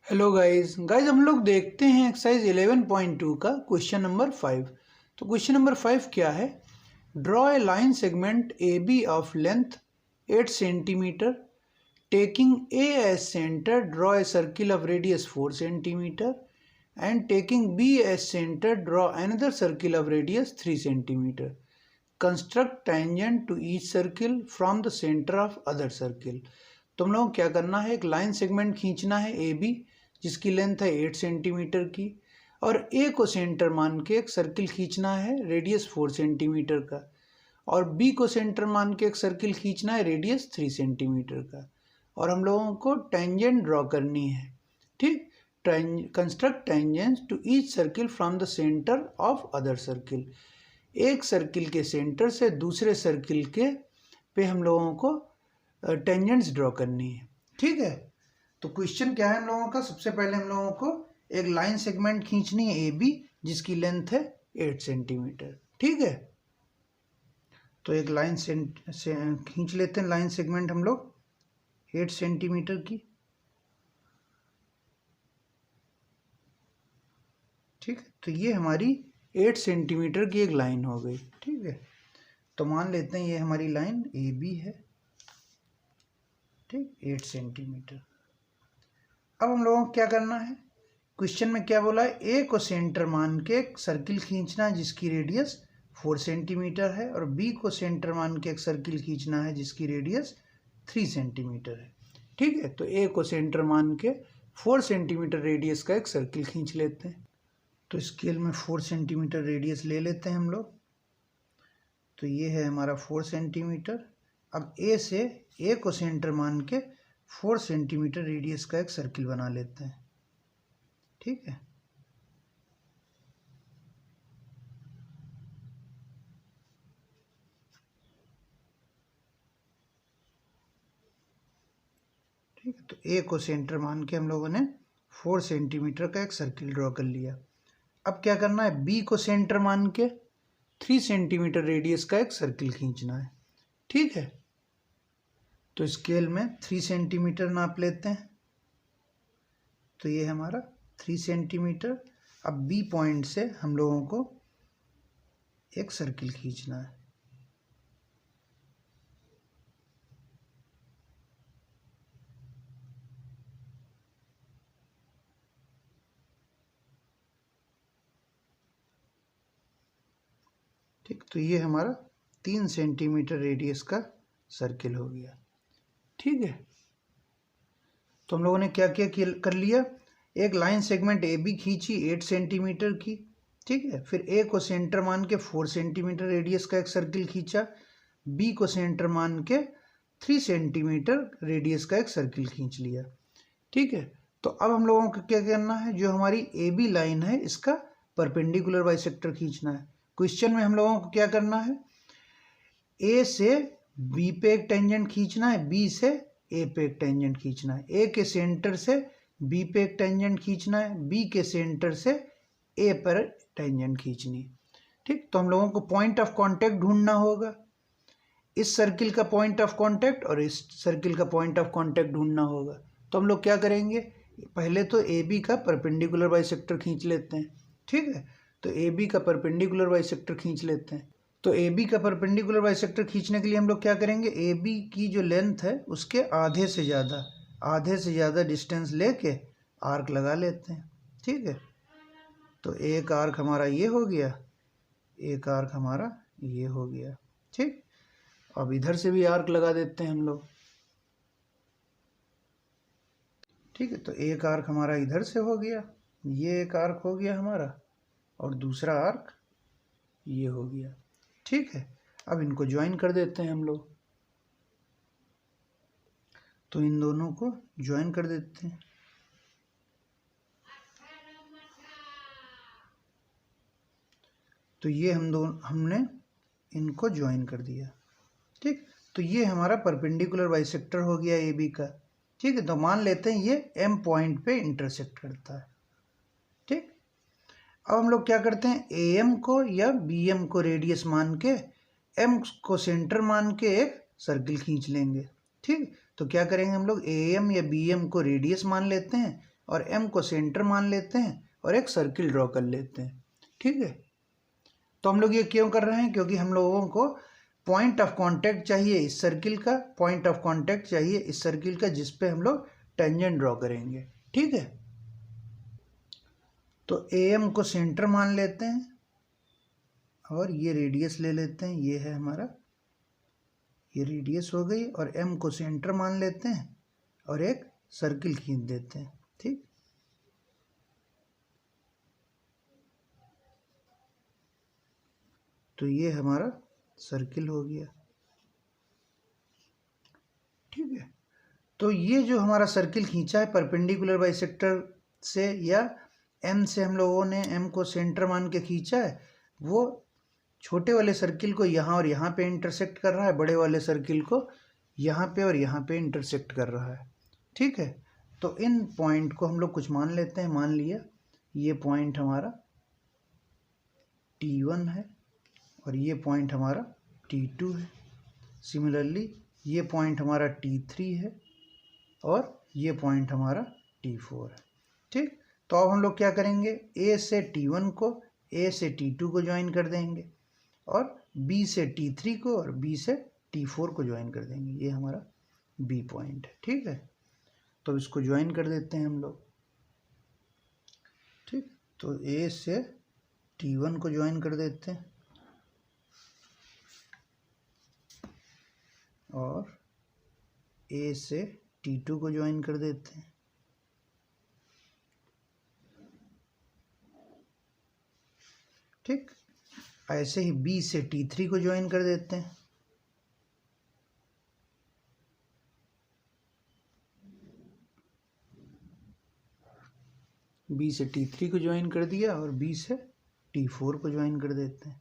Hello guys हम लोग देखते हैं एक्सरसाइज 11.2 का क्वेश्चन नंबर 5। तो क्वेश्चन नंबर 5 क्या है? Draw a line segment A B of length 8 centimetre taking A as centre draw a circle of radius 4 centimetre and taking B as centre draw another circle of radius 3 centimetre. Construct tangent to each circle from the centre of other circle. तुम लोगों को क्या करना है, एक line segment खींचना है A B जिसकी लेंथ है 8 सेंटीमीटर की, और ए को सेंटर मान के एक सर्किल खींचना है रेडियस 4 सेंटीमीटर का, और बी को सेंटर मान के एक सर्किल खींचना है रेडियस 3 सेंटीमीटर का, और हम लोगों को टेंजेंट ड्रॉ करनी है। ठीक, construct tangents to each circle from the centre of other circle. एक सर्किल के सेंटर से दूसरे सर्किल के पे हम लोगों को टेंजेंट्स ड्रॉ करनी है। ठीक है, तो क्वेश्चन क्या है हम लोगों का? सबसे पहले हम लोगों को एक लाइन सेगमेंट खींचनी है ए बी जिसकी लेंथ है 8 सेंटीमीटर। ठीक है, तो एक लाइन से खींच लेते हैं लाइन सेगमेंट हम लोग 8 सेंटीमीटर की। ठीक है, तो ये हमारी 8 सेंटीमीटर की एक लाइन हो गई। ठीक है, तो मान लेते हैं ये हमारी लाइन ए बी है। ठीक, 8 सेंटीमीटर। अब हम लोगों को क्या करना है? क्वेश्चन में क्या बोला है? ए को सेंटर मान के एक सर्किल खींचना है जिसकी रेडियस 4 सेंटीमीटर है, और बी को सेंटर मान के एक सर्किल खींचना है जिसकी रेडियस 3 सेंटीमीटर है। ठीक है, तो ए को सेंटर मान के 4 सेंटीमीटर रेडियस का एक सर्किल खींच लेते हैं। तो स्केल में 4 सेंटीमीटर रेडियस ले लेते हैं हम लोग। तो ये है हमारा 4 सेंटीमीटर। अब ए को सेंटर मान के 4 सेंटीमीटर रेडियस का एक सर्किल बना लेते हैं। ठीक है, ठीक है, तो ए को सेंटर मान के हम लोगों ने 4 सेंटीमीटर का एक सर्किल ड्रॉ कर लिया। अब क्या करना है? बी को सेंटर मान के 3 सेंटीमीटर रेडियस का एक सर्किल खींचना है। ठीक है, तो स्केल में 3 सेंटीमीटर नाप लेते हैं। तो ये हमारा 3 सेंटीमीटर। अब बी पॉइंट से हम लोगों को एक सर्किल खींचना है। ठीक, तो ये हमारा 3 सेंटीमीटर रेडियस का सर्किल हो गया। ठीक है, तो हम लोगों ने क्या क्या कर लिया? एक लाइन सेगमेंट ए बी खींची 8 सेंटीमीटर की। ठीक है, फिर ए को सेंटर मान के 4 सेंटीमीटर रेडियस का एक सर्किल खींचा, बी को सेंटर मान के 3 सेंटीमीटर रेडियस का एक सर्किल खींच लिया। ठीक है, तो अब हम लोगों को क्या करना है? जो हमारी ए बी लाइन है इसका परपेंडिकुलर बाइसेक्टर खींचना है। क्वेश्चन में हम लोगों को क्या करना है? ए से बी पे एक टेंजेंट खींचना है, बी से ए पे एक टेंजेंट खींचना है, ए के सेंटर से बी पे एक टेंजेंट खींचना है, बी के सेंटर से ए पर टेंजेंट खींचनी। ठीक, तो हम लोगों को पॉइंट ऑफ कांटेक्ट ढूंढना होगा। इस सर्किल का पॉइंट ऑफ कांटेक्ट और इस सर्किल का पॉइंट ऑफ कांटेक्ट ढूंढना होगा। तो हम लोग क्या करेंगे? पहले तो ए बी का परपेंडिकुलर बाइसेक्टर खींच लेते हैं। ठीक है, तो ए बी का परपेंडिकुलर बाइसेक्टर खींच लेते हैं। तो ए बी का परपेंडिकुलर बाइसेक्टर खींचने के लिए हम लोग क्या करेंगे? ए बी की जो लेंथ है उसके आधे से ज़्यादा डिस्टेंस लेके आर्क लगा लेते हैं। ठीक है, तो एक आर्क हमारा ये हो गया, एक आर्क हमारा ये हो गया। ठीक, अब इधर से भी आर्क लगा देते हैं हम लोग। ठीक है, तो एक आर्क हमारा इधर से हो गया, ये एक आर्क हो गया हमारा, और दूसरा आर्क ये हो गया। ठीक है, अब इनको ज्वाइन कर देते हैं हम लोग। तो इन दोनों को ज्वाइन कर देते हैं। तो ये हमने इनको ज्वाइन कर दिया। ठीक, तो ये हमारा परपेंडिकुलर बाइसेक्टर हो गया ए बी का। ठीक है, तो मान लेते हैं ये एम पॉइंट पे इंटरसेक्ट करता है। ठीक, अब हम लोग क्या करते हैं? ए एम को या बी एम को रेडियस मान के एम को सेंटर मान के एक सर्किल खींच लेंगे। ठीक, तो क्या करेंगे हम लोग? ए एम या बी एम को रेडियस मान लेते हैं, और एम को सेंटर मान लेते हैं और एक सर्किल ड्रॉ कर लेते हैं। ठीक है, तो हम लोग ये क्यों कर रहे हैं, क्योंकि हम लोगों को पॉइंट ऑफ कांटेक्ट चाहिए इस सर्किल का, पॉइंट ऑफ कांटेक्ट चाहिए इस सर्किल का जिस पे हम लोग टेंजेंट ड्रॉ करेंगे। ठीक है, तो ए एम को सेंटर मान लेते हैं और ये रेडियस ले लेते हैं, ये है हमारा, ये रेडियस हो गई, और एम को सेंटर मान लेते हैं और एक सर्किल खींच देते हैं। ठीक, तो ये हमारा सर्किल हो गया। ठीक है, तो ये जो हमारा सर्किल खींचा है परपेंडिकुलर बाइसेक्टर से या एम से, हम लोगों ने एम को सेंटर मान के खींचा है, वो छोटे वाले सर्किल को यहाँ और यहाँ पे इंटरसेक्ट कर रहा है, बड़े वाले सर्किल को यहाँ पे और यहाँ पे इंटरसेक्ट कर रहा है। ठीक है, तो इन पॉइंट को हम लोग कुछ मान लेते हैं। मान लिया ये पॉइंट हमारा T1 है और ये पॉइंट हमारा T2 है। सिमिलरली ये पॉइंट हमारा T3 है और ये पॉइंट हमारा T4 है। ठीक, तो अब हम लोग क्या करेंगे, A से T1 को A से T2 को ज्वाइन कर देंगे और B से T3 को और B से T4 को ज्वाइन कर देंगे। ये हमारा B पॉइंट है। ठीक है, तो इसको ज्वाइन कर देते हैं हम लोग। ठीक, तो A से T1 को ज्वाइन कर देते हैं और A से T2 को ज्वाइन कर देते हैं। ठीक, ऐसे ही B से T3 को ज्वाइन कर देते हैं। B से T3 को ज्वाइन कर दिया और B से T4 को ज्वाइन कर देते हैं।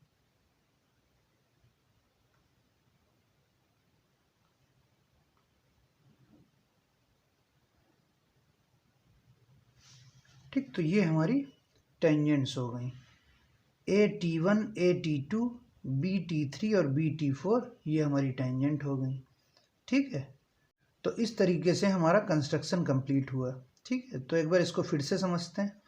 ठीक, तो ये हमारी टेंजेंट्स हो गई, AT1, AT2, BT3 और BT4, ये हमारी टेंजेंट हो गई। ठीक है, तो इस तरीके से हमारा कंस्ट्रक्शन कंप्लीट हुआ। ठीक है, तो एक बार इसको फिर से समझते हैं।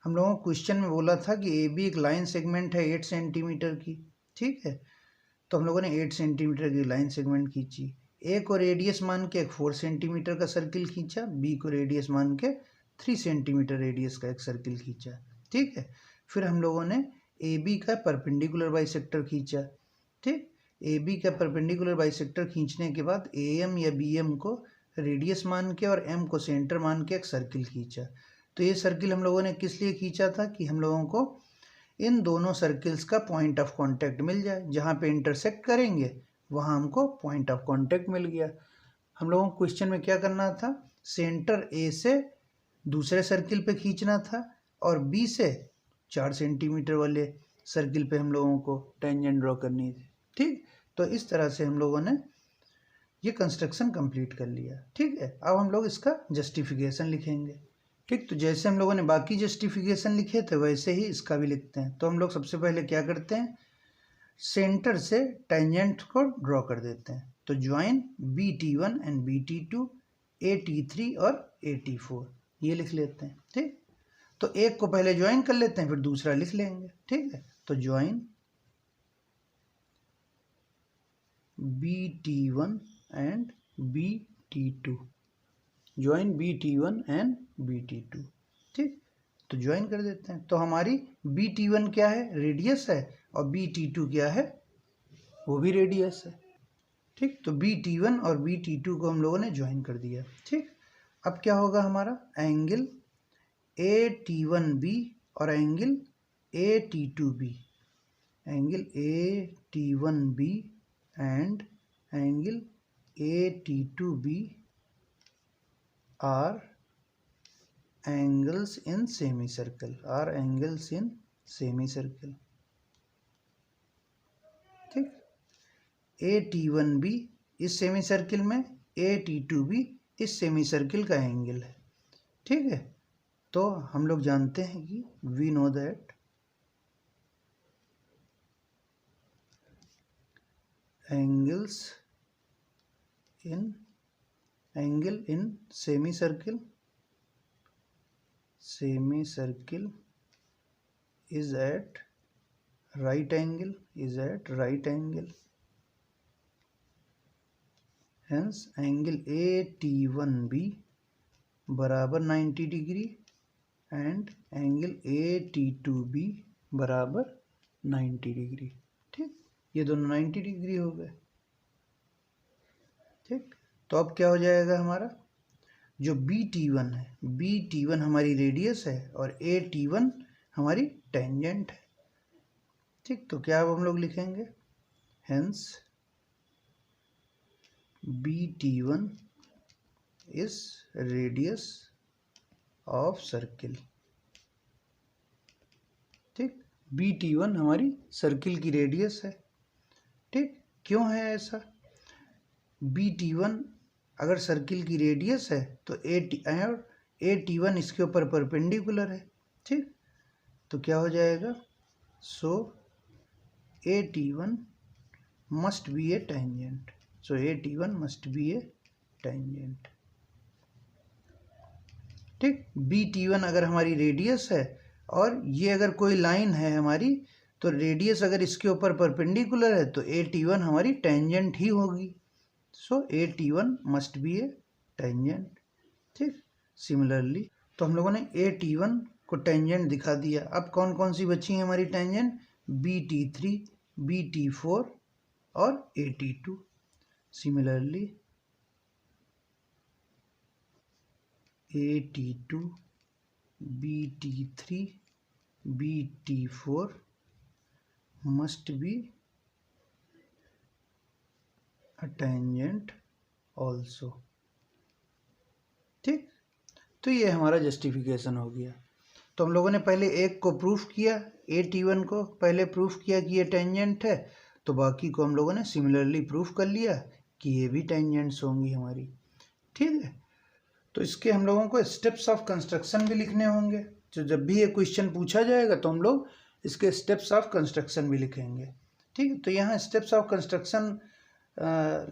हम लोगों को क्वेश्चन में बोला था कि AB एक लाइन सेगमेंट है 8 सेंटीमीटर की। ठीक है, तो हम लोगों ने 8 सेंटीमीटर की लाइन सेगमेंट खींची। A को रेडियस मान के एक 4 सेंटीमीटर का सर्किल खींचा, B को रेडियस मान के 3 सेंटीमीटर रेडियस का एक सर्किल खींचा। ठीक है, फिर हम लोगों ने AB का परपेंडिकुलर बाइसेक्टर खींचा। ठीक, AB का परपेंडिकुलर बाइसेक्टर खींचने के बाद AM या BM को रेडियस मान के और M को सेंटर मान के एक सर्किल खींचा। तो ये सर्किल हम लोगों ने किस लिए खींचा था कि हम लोगों को इन दोनों सर्किल्स का पॉइंट ऑफ कांटेक्ट मिल जाए, जहाँ पे इंटरसेक्ट करेंगे वहाँ हमको पॉइंट ऑफ कांटेक्ट मिल गया। हम लोगों को क्वेश्चन में क्या करना था, सेंटर A से दूसरे सर्किल पे खींचना था और B से 4 सेंटीमीटर वाले सर्किल पे हम लोगों को टेंजेंट ड्रॉ करनी थी। ठीक, तो इस तरह से हम लोगों ने ये कंस्ट्रक्शन कंप्लीट कर लिया। ठीक है, अब हम लोग इसका जस्टिफिकेशन लिखेंगे। ठीक, तो जैसे हम लोगों ने बाकी जस्टिफिकेशन लिखे थे वैसे ही इसका भी लिखते हैं। तो हम लोग सबसे पहले क्या करते हैं, सेंटर से टेंजेंट को ड्रॉ कर देते हैं। तो join BT1 and BT2, AT3 और AT4 ये लिख लेते हैं। ठीक, तो एक को पहले ज्वाइन कर लेते हैं फिर दूसरा लिख लेंगे। ठीक है, तो join BT1 and BT2, join BT1 and BT2। ठीक, तो ज्वाइन कर देते हैं। तो हमारी BT1 क्या है, रेडियस है, और BT2 क्या है, वो भी रेडियस है। ठीक, तो BT1 और BT2 को हम लोगों ने ज्वाइन कर दिया। ठीक, अब क्या होगा, हमारा एंगल AT1B और angle AT2B, angle AT1B and angle AT2B are angles in semicircle, are angles in semicircle। ठीक, AT1B इस सेमी सर्किल में, AT2B इस सेमी सर्किल का एंगल है। ठीक है, तो हम लोग जानते हैं कि we know that angle in semicircle semicircle is at right angle, hence angle AT1B बराबर 90 डिग्री एंड एंगल AT2B बराबर 90 डिग्री। ठीक, ये दोनों 90 डिग्री हो गए। ठीक, तो अब क्या हो जाएगा, हमारा जो BT1 है, BT1 हमारी रेडियस है और AT1 हमारी टेंजेंट है। ठीक, तो क्या अब हम लोग लिखेंगे, hence BT1 is radius of circle. ठीक, BT1 हमारी सर्किल की रेडियस है। ठीक, क्यों है ऐसा, BT1 अगर सर्किल की रेडियस है तो AT1 इसके ऊपर परपेंडिकुलर है। ठीक, तो क्या हो जाएगा, सो AT1 must be a tangent, so AT1 must be a tangent। ठीक, BT1 अगर हमारी रेडियस है और ये अगर कोई लाइन है हमारी, तो रेडियस अगर इसके ऊपर परपेंडिकुलर है तो AT1 हमारी टेंजेंट ही होगी, सो AT1 must be a tangent। ठीक, सिमिलरली तो हम लोगों ने AT1 को टेंजेंट दिखा दिया। अब कौन कौन सी बची हैं हमारी टेंजेंट, BT3, BT4 और AT2। Similarly AT2, BT3, BT4 must be a tangent also। ठीक, तो ये हमारा जस्टिफिकेशन हो गया। तो हम लोगों ने पहले एक को प्रूफ किया, AT1 को पहले प्रूफ किया कि ये टेंजेंट है, तो बाकी को हम लोगों ने सिमिलरली प्रूफ कर लिया कि ये भी टेंजेंट्स होंगी हमारी। ठीक है, तो इसके हम लोगों को स्टेप्स ऑफ कंस्ट्रक्शन भी लिखने होंगे। तो जब भी ये क्वेश्चन पूछा जाएगा तो हम लोग इसके स्टेप्स ऑफ कंस्ट्रक्शन भी लिखेंगे। ठीक है, तो यहाँ स्टेप्स ऑफ कंस्ट्रक्शन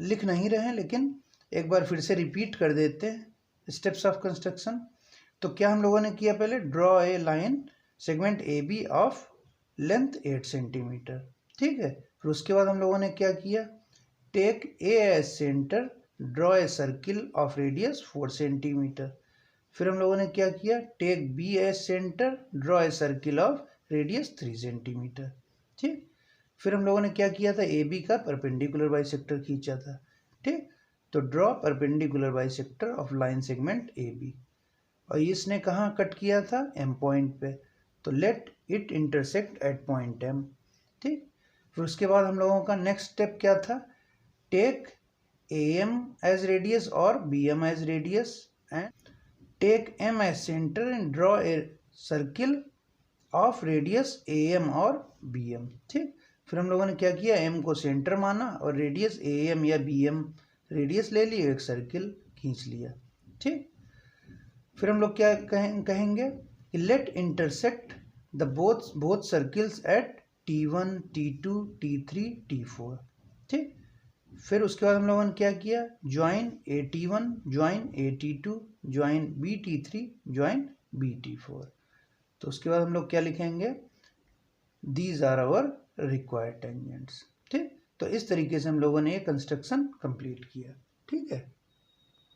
लिख नहीं रहे हैं, लेकिन एक बार फिर से रिपीट कर देते हैं स्टेप्स ऑफ कंस्ट्रक्शन। तो क्या हम लोगों ने किया, पहले draw a line segment AB of length 8 centimetre. ठीक है, फिर उसके बाद हम लोगों ने क्या किया, take A as centre, draw a circle of radius 4 centimetre. फिर हम लोगों ने क्या किया, take B as centre, draw a circle of radius 3 centimetre. ठीक, फिर हम लोगों ने क्या किया था, AB का परपेंडिकुलर बाइसेक्टर खींचा था। ठीक, तो draw perpendicular bisector of line segment AB, और इसने कहाँ कट किया था, M पॉइंट पे, तो let it intersect at point M। ठीक, फिर उसके बाद हम लोगों का नेक्स्ट स्टेप क्या था, टेक AM एज रेडियस और BM as radius and take M as centre and draw a circle of radius AM और BM। ठीक, फिर हम लोगों ने क्या किया, M को सेंटर माना और रेडियस AM या BM रेडियस ले लिए, एक सर्किल खींच लिया। ठीक, फिर हम लोग क्या कहेंगे कि let intersect the both circles at T1, T2, T3, T4। ठीक, फिर उसके बाद हम लोगों ने क्या किया, join AT1, join AT2, join BT3, join BT4। तो उसके बाद हम लोग क्या लिखेंगे, these are our required tangents. ठीक, तो इस तरीके से हम लोगों ने ये कंस्ट्रक्शन कंप्लीट किया। ठीक है।